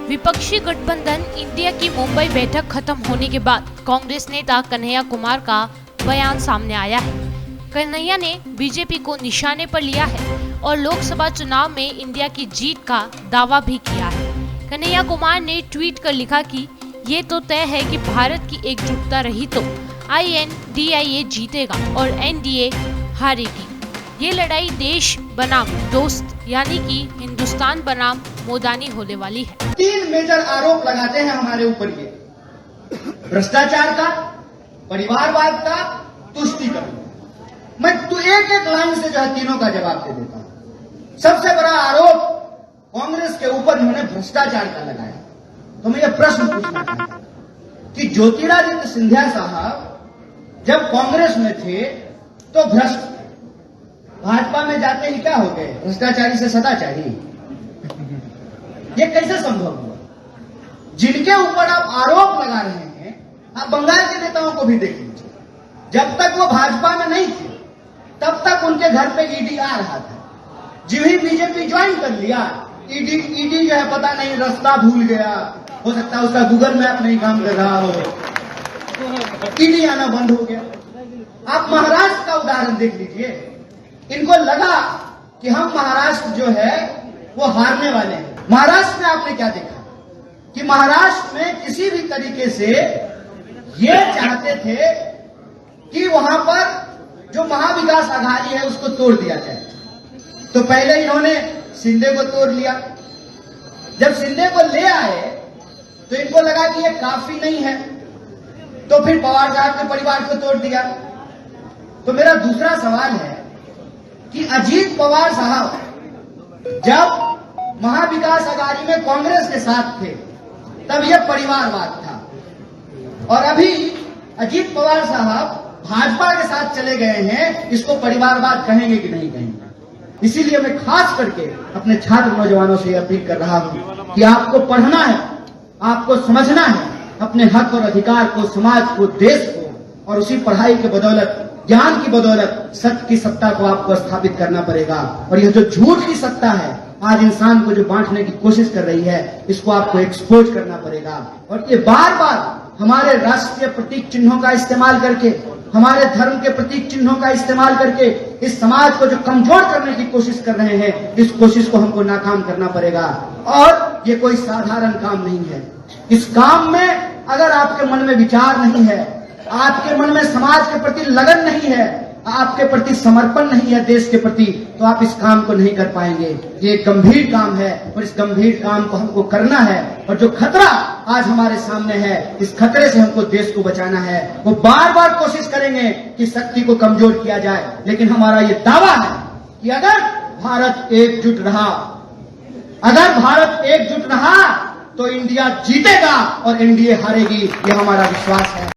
विपक्षी गठबंधन इंडिया की मुंबई बैठक खत्म होने के बाद कांग्रेस नेता कन्हैया कुमार का बयान सामने आया है। कन्हैया ने बीजेपी को निशाने पर लिया है और लोकसभा चुनाव में इंडिया की जीत का दावा भी किया है। कन्हैया कुमार ने ट्वीट कर लिखा कि ये तो तय है कि भारत की एकजुटता रही तो INDIA जीतेगा और NDA हारेगी। ये लड़ाई देश बनाम दोस्त यानी कि हिंदुस्तान बनाम मोदानी होने वाली है। 3 मेजर आरोप लगाते हैं हमारे ऊपर, ये भ्रष्टाचार का, परिवारवाद का, तुष्टीकरण। मैं तो एक एक लाइन से जो है तीनों का जवाब दे देता हूं। सबसे बड़ा आरोप कांग्रेस के ऊपर इन्होंने भ्रष्टाचार का लगाया। तो मैं ये प्रश्न पूछना चाहता हूं कि ज्योतिरादित्य सिंधिया साहब जब कांग्रेस में थे तो भ्रष्ट, भाजपा में जाते ही क्या हो गए, भ्रष्टाचारी से सदाचारी। ये कैसे संभव हुआ? जिनके ऊपर आप आरोप लगा रहे हैं, आप बंगाल के नेताओं को भी देख लीजिए। जब तक वो भाजपा में नहीं थे तब तक उनके घर पे ईडी आ रहा था। जो ही बीजेपी ज्वाइन कर लिया, ईडी जो है पता नहीं रास्ता भूल गया, हो सकता है उसका गूगल मैप नहीं काम कर रहा हो, ईडी आना बंद हो गया। आप महाराष्ट्र का उदाहरण देख लीजिए। इनको लगा कि हम महाराष्ट्र जो है वो हारने वाले हैं। महाराष्ट्र में आपने क्या देखा कि महाराष्ट्र में किसी भी तरीके से ये चाहते थे कि वहां पर जो महाविकास आघाड़ी है उसको तोड़ दिया जाए। तो पहले इन्होंने शिंदे को तोड़ लिया। जब शिंदे को ले आए तो इनको लगा कि ये काफी नहीं है, तो फिर पवार साहब के परिवार को तोड़ दिया। तो मेरा दूसरा सवाल है कि अजीत पवार साहब जब महाविकास आघाड़ी में कांग्रेस के साथ थे तब यह परिवारवाद था, और अभी अजीत पवार साहब भाजपा के साथ चले गए हैं, इसको परिवारवाद कहेंगे कि नहीं कहेंगे? इसीलिए मैं खास करके अपने छात्र नौजवानों से अपील कर रहा हूं कि आपको पढ़ना है, आपको समझना है अपने हक और अधिकार को, समाज को, देश को, और उसी पढ़ाई के बदौलत, ज्ञान की बदौलत सत्य की सत्ता को आपको स्थापित करना पड़ेगा। और यह जो झूठ की सत्ता है आज इंसान को जो बांटने की कोशिश कर रही है, इसको आपको एक्सपोज करना पड़ेगा। और ये बार बार हमारे राष्ट्रीय प्रतीक चिन्हों का इस्तेमाल करके, हमारे धर्म के प्रतीक चिन्हों का इस्तेमाल करके इस समाज को जो कमजोर करने की कोशिश कर रहे हैं, इस कोशिश को हमको नाकाम करना पड़ेगा। और ये कोई साधारण काम नहीं है। इस काम में अगर आपके मन में विचार नहीं है, आपके मन में समाज के प्रति लगन नहीं है, आपके प्रति समर्पण नहीं है देश के प्रति, तो आप इस काम को नहीं कर पाएंगे। ये एक गंभीर काम है और इस गंभीर काम को हमको करना है। और जो खतरा आज हमारे सामने है, इस खतरे से हमको देश को बचाना है। वो बार बार कोशिश करेंगे कि शक्ति को कमजोर किया जाए, लेकिन हमारा ये दावा है कि अगर भारत एकजुट रहा, अगर भारत एकजुट रहा तो इंडिया जीतेगा और NDA हारेगी। ये हमारा विश्वास है।